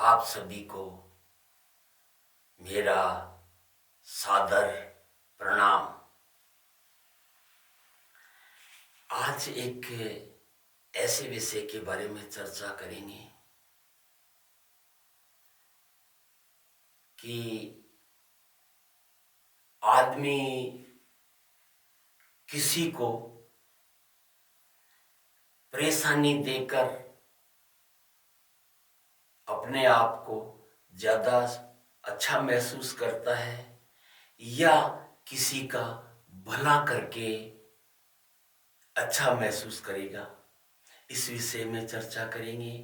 आप सभी को मेरा सादर प्रणाम। आज एक ऐसे विषय के बारे में चर्चा करेंगे कि आदमी किसी को परेशानी देकर अपने आप को ज़्यादा अच्छा महसूस करता है या किसी का भला करके अच्छा महसूस करेगा। इस विषय में चर्चा करेंगे।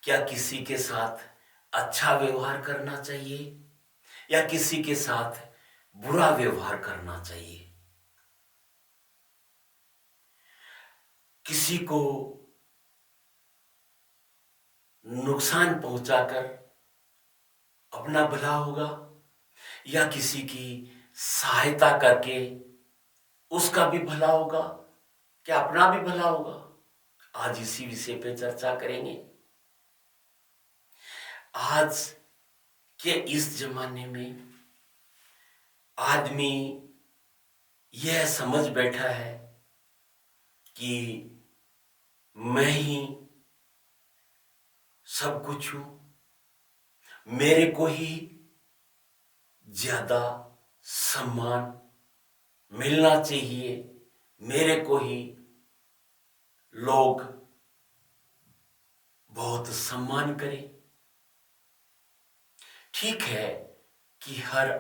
क्या किसी के साथ अच्छा व्यवहार करना चाहिए या किसी के साथ बुरा व्यवहार करना चाहिए? किसी को नुकसान पहुंचाकर अपना भला होगा या किसी की सहायता करके उसका भी भला होगा, क्या अपना भी भला होगा? आज इसी विषय पे चर्चा करेंगे। आज के इस जमाने में आदमी यह समझ बैठा है कि मैं ही सब कुछ हूं, मेरे को ही ज्यादा सम्मान मिलना चाहिए, मेरे को ही लोग बहुत सम्मान करें। ठीक है कि हर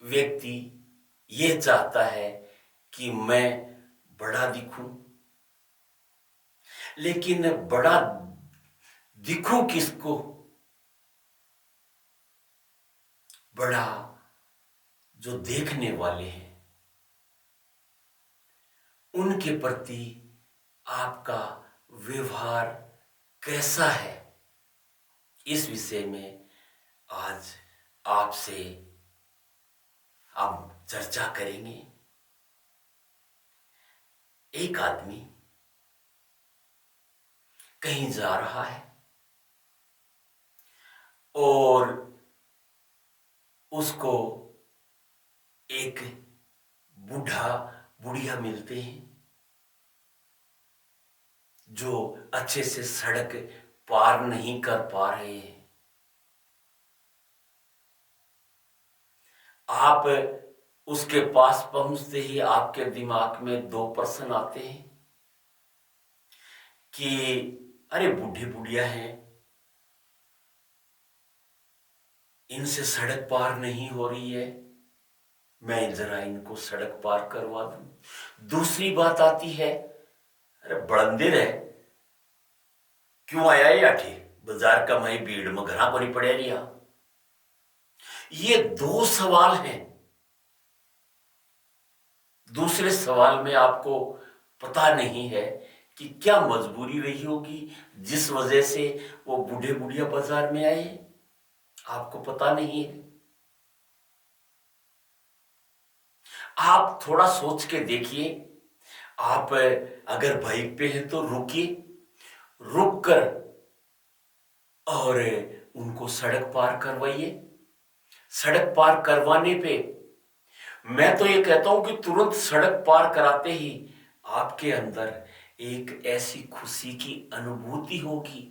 व्यक्ति ये चाहता है कि मैं बड़ा दिखूं, लेकिन बड़ा दिखूं किसको? बड़ा जो देखने वाले हैं उनके प्रति आपका व्यवहार कैसा है, इस विषय में आज आपसे हम चर्चा करेंगे। एक आदमी कहीं जा रहा है और उसको एक बूढ़ा बुढ़िया मिलते हैं जो अच्छे से सड़क पार नहीं कर पा रहे हैं। आप उसके पास पहुंचते ही आपके दिमाग में दो प्रश्न आते हैं कि अरे बूढ़ी बुढ़िया हैं, इनसे सड़क पार नहीं हो रही है, मैं जरा इनको सड़क पार करवा दूं। दूसरी बात आती है, अरे बड़ंदिर है, क्यों आया ये आठी बाजार का मई भीड़ में घरा को नहीं पड़े रिया। ये दो सवाल हैं। दूसरे सवाल में आपको पता नहीं है कि क्या मजबूरी रही होगी जिस वजह से वो बूढ़े बुढ़िया बाजार में आए, आपको पता नहीं है। आप थोड़ा सोच के देखिए। आप अगर बाइक पे हैं तो रुकिए, रुक कर और उनको सड़क पार करवाइए। सड़क पार करवाने पे मैं तो ये कहता हूं कि तुरंत सड़क पार कराते ही आपके अंदर एक ऐसी खुशी की अनुभूति होगी,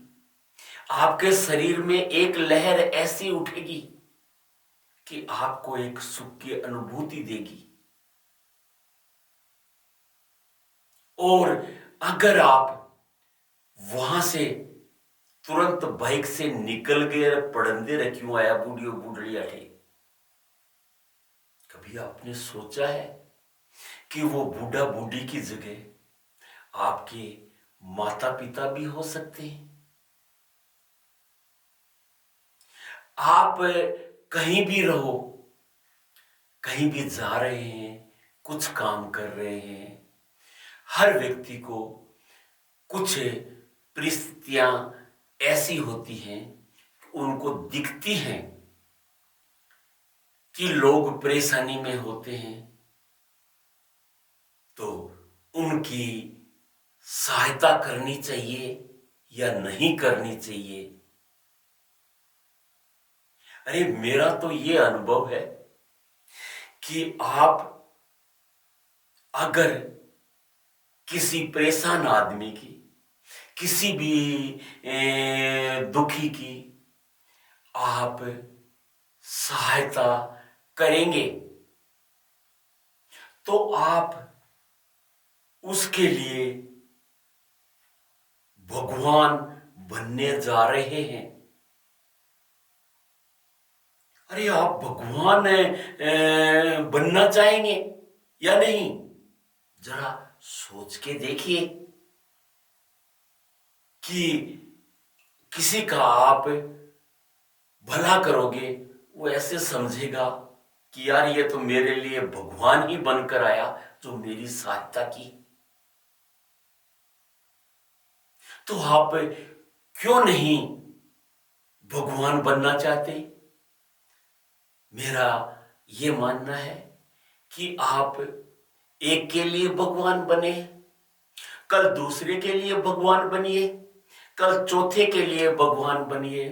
आपके शरीर में एक लहर ऐसी उठेगी कि आपको एक सुख की अनुभूति देगी। और अगर आप वहां से तुरंत बाइक से निकल गए, पड़ंदे क्यों आया बूढ़ियो बूढ़िया थे, कभी आपने सोचा है कि वो बूढ़ा बूढ़ी की जगह आपके माता पिता भी हो सकते हैं? आप कहीं भी रहो, कहीं भी जा रहे हैं, कुछ काम कर रहे हैं, हर व्यक्ति को कुछ परिस्थितियां ऐसी होती हैं, उनको दिखती हैं कि लोग परेशानी में होते हैं, तो उनकी सहायता करनी चाहिए या नहीं करनी चाहिए, अरे मेरा तो ये अनुभव है कि आप अगर किसी परेशान आदमी की, किसी भी दुखी की आप सहायता करेंगे तो आप उसके लिए भगवान बनने जा रहे हैं। अरे आप भगवान बनना चाहेंगे या नहीं? जरा सोच के देखिए कि किसी का आप भला करोगे, वो ऐसे समझेगा कि यार ये तो मेरे लिए भगवान ही बनकर आया जो मेरी सहायता की। तो आप क्यों नहीं भगवान बनना चाहते? मेरा ये मानना है कि आप एक के लिए भगवान बने, कल दूसरे के लिए भगवान बनिए, कल चौथे के लिए भगवान बनिए।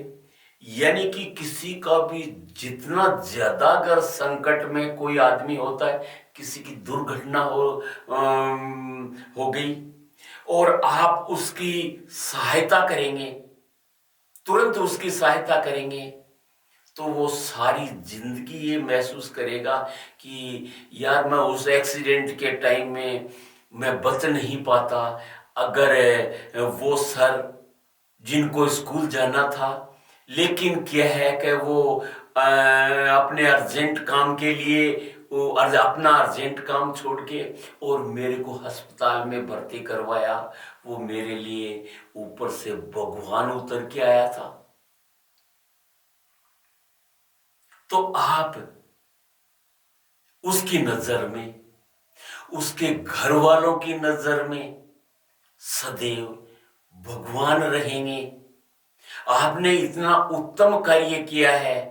यानी कि किसी का भी जितना ज्यादा अगर संकट में कोई आदमी होता है, किसी की दुर्घटना हो गई और आप उसकी सहायता करेंगे, तुरंत उसकी सहायता करेंगे, तो वो सारी जिंदगी ये महसूस करेगा कि यार मैं उस एक्सीडेंट के टाइम में मैं बच नहीं पाता। अगर वो सर जिनको स्कूल जाना था, लेकिन क्या है कि वो अपने अर्जेंट काम के लिए वो अपना अर्जेंट काम छोड़ के और मेरे को अस्पताल में भर्ती करवाया, वो मेरे लिए ऊपर से भगवान उतर के आया था। तो आप उसकी नजर में, उसके घर वालों की नजर में सदैव भगवान रहेंगे। आपने इतना उत्तम कार्य किया है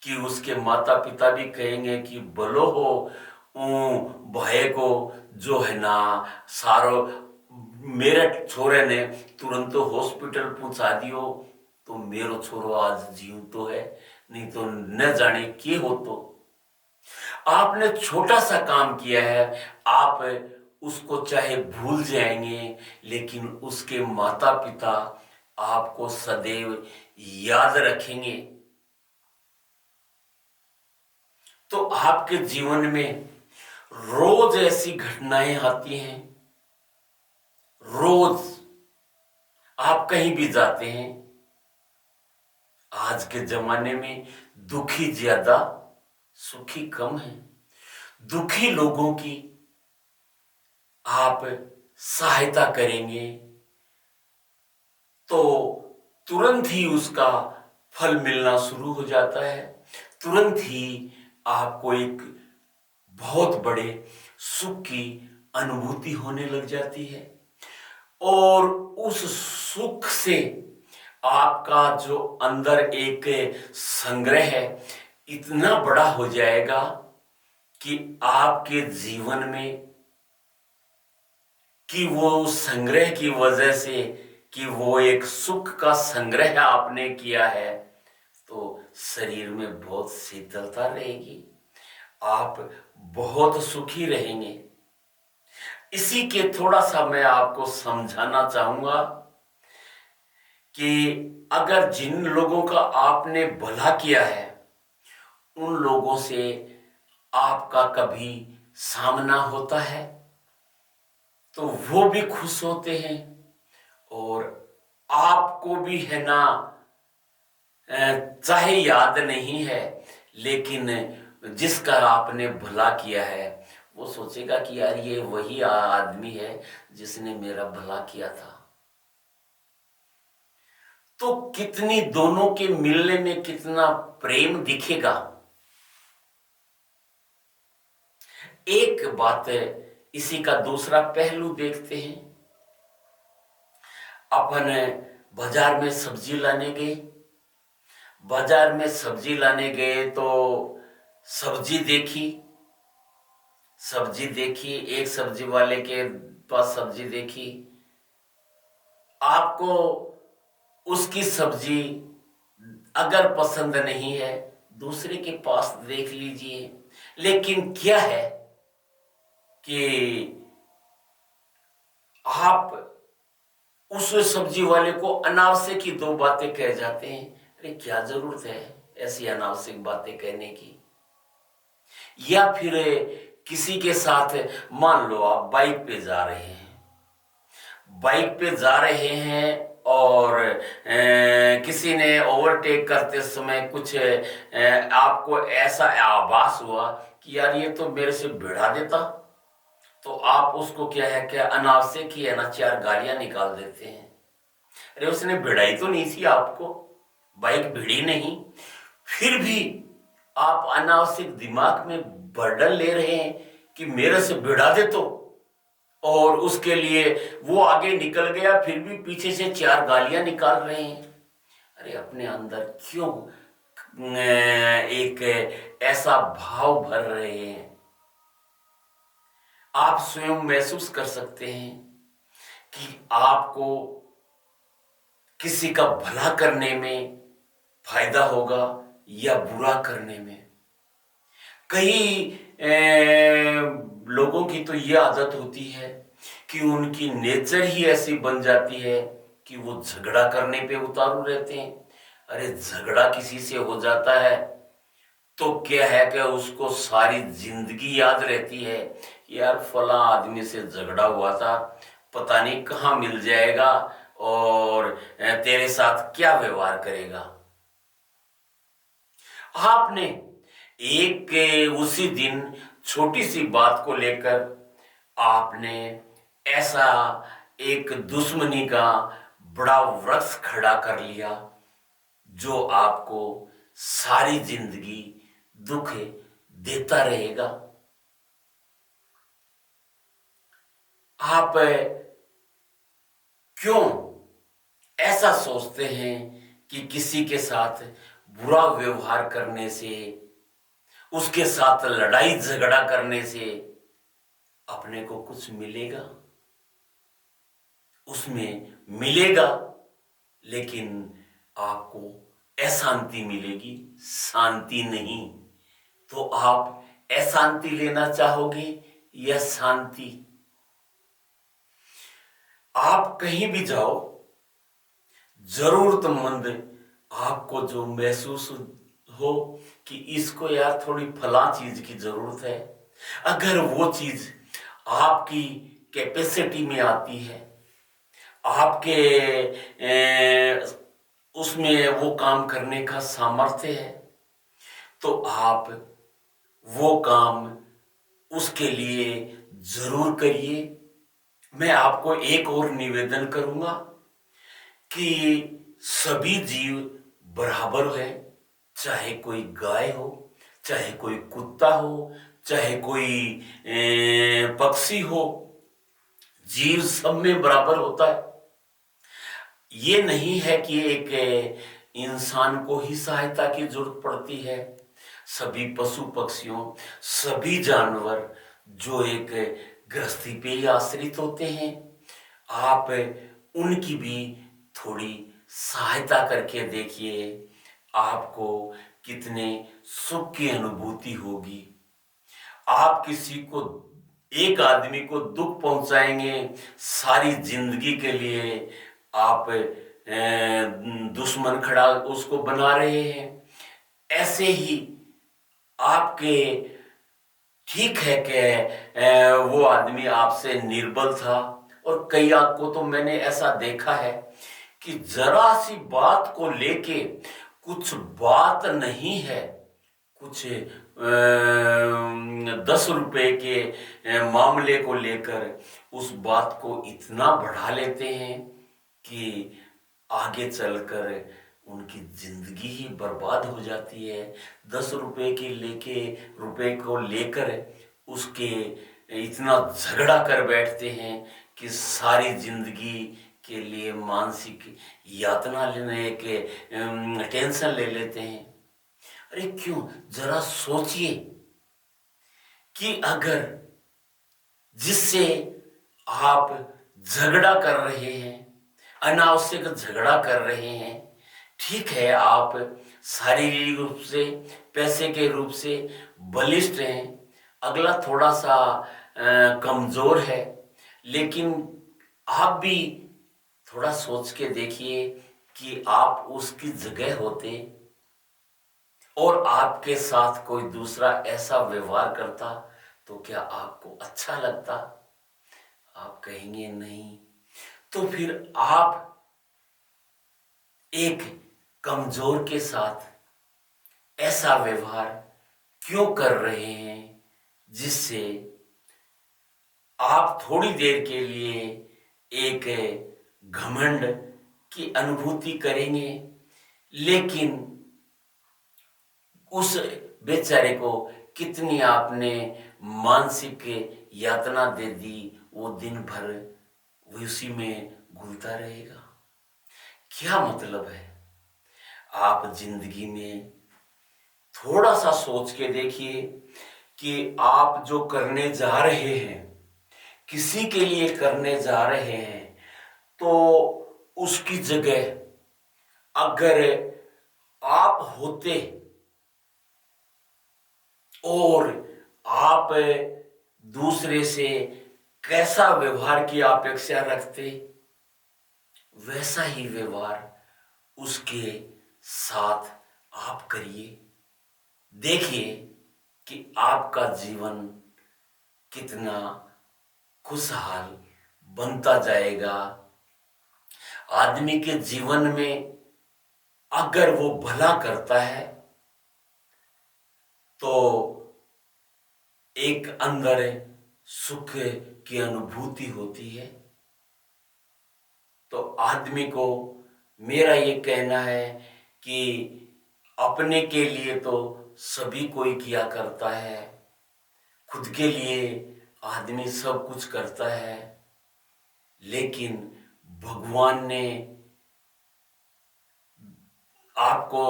कि उसके माता पिता भी कहेंगे कि भलो हो भाई को जो है ना सारो मेरे छोरे ने तुरंत हॉस्पिटल पहुंचा दियो, तो मेरो छोरो आज जीव तो है, नहीं तो न जाने के हो। तो आपने छोटा सा काम किया है, आप उसको चाहे भूल जाएंगे लेकिन उसके माता पिता आपको सदैव याद रखेंगे। तो आपके जीवन में रोज ऐसी घटनाएं आती हैं, रोज आप कहीं भी जाते हैं। आज के जमाने में दुखी ज्यादा, सुखी कम है। दुखी लोगों की आप सहायता करेंगे तो तुरंत ही उसका फल मिलना शुरू हो जाता है, तुरंत ही आपको एक बहुत बड़े सुख की अनुभूति होने लग जाती है और उस सुख से आपका जो अंदर एक संग्रह है इतना बड़ा हो जाएगा कि आपके जीवन में कि वो उस संग्रह की वजह से कि वो एक सुख का संग्रह आपने किया है, तो शरीर में बहुत शीतलता रहेगी, आप बहुत सुखी रहेंगे। इसी के थोड़ा सा मैं आपको समझाना चाहूंगा कि अगर जिन लोगों का आपने भला किया है उन लोगों से आपका कभी सामना होता है तो वो भी खुश होते हैं और आपको भी है ना, चाहे याद नहीं है लेकिन जिसका आपने भला किया है वो सोचेगा कि यार ये वही आदमी है जिसने मेरा भला किया था। तो कितनी दोनों के मिलने में कितना प्रेम दिखेगा। एक बात है, इसी का दूसरा पहलू देखते हैं। अपन बाजार में सब्जी लाने गए, बाजार में सब्जी लाने गए तो सब्जी देखी, सब्जी देखी, एक सब्जी वाले के पास सब्जी देखी, आपको उसकी सब्जी अगर पसंद नहीं है दूसरे के पास देख लीजिए। लेकिन क्या है कि आप उस सब्जी वाले को अनावश्यक ही दो बातें कह जाते हैं। अरे क्या जरूरत है ऐसी अनावश्यक बातें कहने की। या फिर किसी के साथ, मान लो आप बाइक पे जा रहे हैं, बाइक पे जा रहे हैं और किसी ने ओवरटेक करते समय कुछ आपको ऐसा आभास हुआ कि यार ये तो मेरे से भिड़ा देता, तो आप उसको क्या है, क्या अनावश्यक ही है ना, चार गालियां निकाल देते हैं। अरे उसने भिड़ाई तो नहीं थी आपको, बाइक भिड़ी नहीं, फिर भी आप अनावश्यक दिमाग में बर्डन ले रहे हैं कि मेरे से भिड़ा दे तो, और उसके लिए वो आगे निकल गया फिर भी पीछे से चार गालियां निकाल रहे हैं। अरे अपने अंदर क्यों एक ऐसा भाव भर रहे हैं। आप स्वयं महसूस कर सकते हैं कि आपको किसी का भला करने में फायदा होगा या बुरा करने में। कई लोगों की तो ये आदत होती है कि उनकी नेचर ही ऐसी बन जाती है कि वो झगड़ा करने पे उतारू रहते हैं। अरे झगड़ा किसी से हो जाता है तो क्या है कि उसको सारी जिंदगी याद रहती है, यार फला आदमी से झगड़ा हुआ था, पता नहीं कहाँ मिल जाएगा और तेरे साथ क्या व्यवहार करेगा। आपने एक उसी दिन छोटी सी बात को लेकर आपने ऐसा एक दुश्मनी का बड़ा वृक्ष खड़ा कर लिया जो आपको सारी जिंदगी दुख देता रहेगा। आप क्यों ऐसा सोचते हैं कि किसी के साथ बुरा व्यवहार करने से, उसके साथ लड़ाई झगड़ा करने से अपने को कुछ मिलेगा? उसमें मिलेगा, लेकिन आपको अशांति मिलेगी, शांति नहीं। तो आप अशांति लेना चाहोगे या शांति? आप कहीं भी जाओ, जरूरतमंद आपको जो महसूस हो कि इसको यार थोड़ी फला चीज की जरूरत है, अगर वो चीज आपकी कैपेसिटी में आती है, आपके उसमें वो काम करने का सामर्थ्य है, तो आप वो काम उसके लिए जरूर करिए। मैं आपको एक और निवेदन करूंगा कि सभी जीव बराबर है, चाहे कोई गाय हो, चाहे कोई कुत्ता हो, चाहे कोई पक्षी हो, जीव सब में बराबर होता है। ये नहीं है कि एक इंसान को ही सहायता की जरूरत पड़ती है। सभी पशु पक्षियों, सभी जानवर जो एक गृहस्थी पे ही आश्रित होते हैं, आप उनकी भी थोड़ी सहायता करके देखिए, आपको कितने सुख की अनुभूति होगी। आप किसी को, एक आदमी को दुख पहुंचाएंगे, सारी जिंदगी के लिए आप दुश्मन खड़ा उसको बना रहे हैं। ऐसे ही आपके, ठीक है कि वो आदमी आपसे निर्बल था, और कई आपको तो मैंने ऐसा देखा है कि जरा सी बात को लेके, कुछ बात नहीं है, कुछ 10 रुपए के मामले को लेकर उस बात को इतना बढ़ा लेते हैं कि आगे चलकर उनकी जिंदगी ही बर्बाद हो जाती है। 10 रुपए के रुपए को लेकर उसके इतना झगड़ा कर बैठते हैं कि सारी जिंदगी के लिए मानसिक यातना लेने के टेंशन ले लेते हैं। अरे क्यों, जरा सोचिए कि अगर जिससे आप झगड़ा कर रहे हैं, अनावश्यक झगड़ा कर रहे हैं, ठीक है आप शारीरिक रूप से, पैसे के रूप से बलिष्ठ हैं, अगला थोड़ा सा कमजोर है, लेकिन आप भी थोड़ा सोच के देखिए कि आप उसकी जगह होते और आपके साथ कोई दूसरा ऐसा व्यवहार करता तो क्या आपको अच्छा लगता? आप कहेंगे नहीं। तो फिर आप एक कमजोर के साथ ऐसा व्यवहार क्यों कर रहे हैं जिससे आप थोड़ी देर के लिए एक घमंड की अनुभूति करेंगे, लेकिन उस बेचारे को कितनी आपने मानसिक यातना दे दी, वो दिन भर वो उसी में घुलता रहेगा। क्या मतलब है? आप जिंदगी में थोड़ा सा सोच के देखिए कि आप जो करने जा रहे हैं, किसी के लिए करने जा रहे हैं, तो उसकी जगह अगर आप होते और आप दूसरे से कैसा व्यवहार की अपेक्षा रखते, वैसा ही व्यवहार उसके साथ आप करिए। देखिए कि आपका जीवन कितना खुशहाल बनता जाएगा। आदमी के जीवन में अगर वो भला करता है तो एक अंदर सुख की अनुभूति होती है। तो आदमी को मेरा ये कहना है कि अपने के लिए तो सभी कोई किया करता है, खुद के लिए आदमी सब कुछ करता है, लेकिन भगवान ने आपको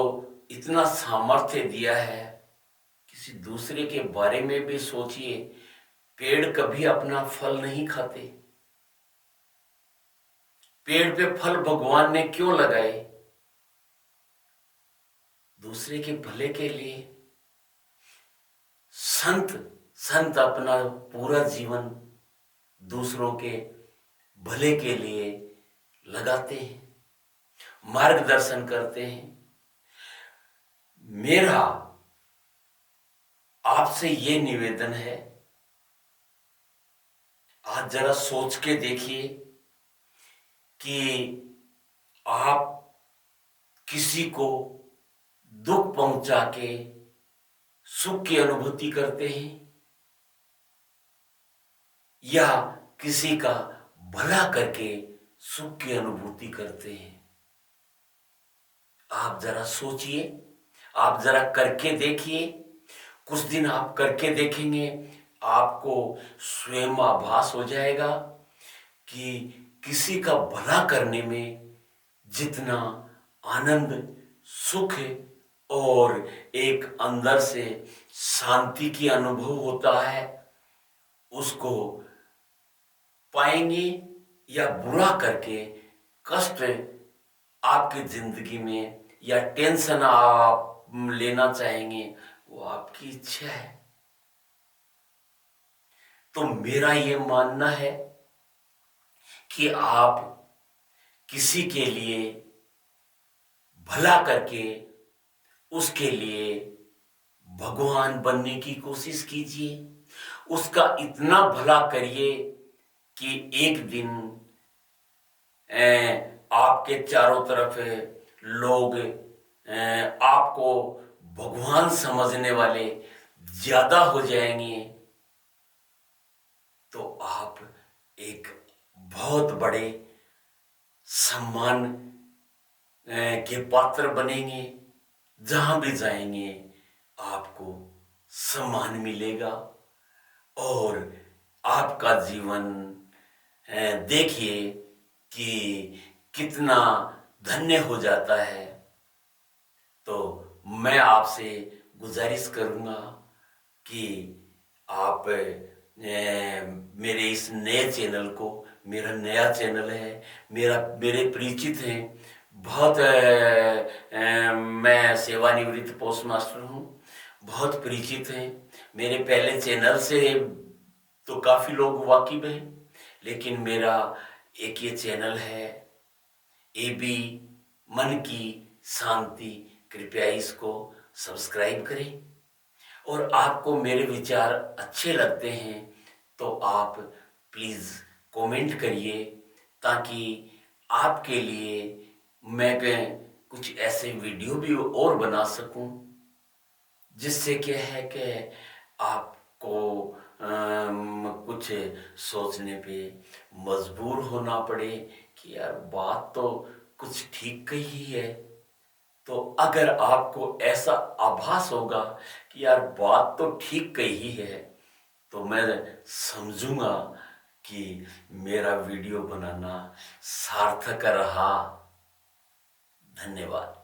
इतना सामर्थ्य दिया है, किसी दूसरे के बारे में भी सोचिए। पेड़ कभी अपना फल नहीं खाते। पेड़ पे फल भगवान ने क्यों लगाए? दूसरे के भले के लिए। संत संत अपना पूरा जीवन दूसरों के भले के लिए लगाते हैं, मार्गदर्शन करते हैं। मेरा आपसे ये निवेदन है, आज जरा सोच के देखिए कि आप किसी को दुख पहुंचा के सुख की अनुभूति करते हैं या किसी का भला करके सुख की अनुभूति करते हैं। आप जरा सोचिए, आप जरा करके देखिए। कुछ दिन आप करके देखेंगे, आपको स्वयं आभास हो जाएगा कि किसी का भला करने में जितना आनंद, सुख और एक अंदर से शांति की अनुभव होता है, उसको पाएंगे या बुरा करके कष्ट आपकी जिंदगी में या टेंशन आप लेना चाहेंगे, वो आपकी इच्छा है। तो मेरा ये मानना है कि आप किसी के लिए भला करके उसके लिए भगवान बनने की कोशिश कीजिए। उसका इतना भला करिए कि एक दिन आपके चारों तरफ लोग आपको भगवान समझने वाले ज्यादा हो जाएंगे, तो आप एक बहुत बड़े सम्मान के पात्र बनेंगे। जहां भी जाएंगे आपको सम्मान मिलेगा और आपका जीवन देखिए कि कितना धन्य हो जाता है। तो मैं आपसे गुजारिश करूंगा कि आप मेरे इस नए चैनल को, मेरा नया चैनल है, मेरे परिचित हैं, बहुत मैं सेवानिवृत्त पोस्ट मास्टर हूँ, बहुत परिचित हैं। मेरे पहले चैनल से तो काफ़ी लोग वाकिफ हैं, लेकिन मेरा एक ये चैनल है AB मन की शांति, कृपया इसको सब्सक्राइब करें। और आपको मेरे विचार अच्छे लगते हैं तो आप प्लीज़ कमेंट करिए, ताकि आपके लिए मैं कुछ ऐसे वीडियो भी और बना सकूं, जिससे क्या है कि आपको कुछ सोचने पे मजबूर होना पड़े कि यार बात तो कुछ ठीक कही है। तो अगर आपको ऐसा आभास होगा कि यार बात तो ठीक कही है, तो मैं समझूंगा कि मेरा वीडियो बनाना सार्थक रहा। धन्यवाद।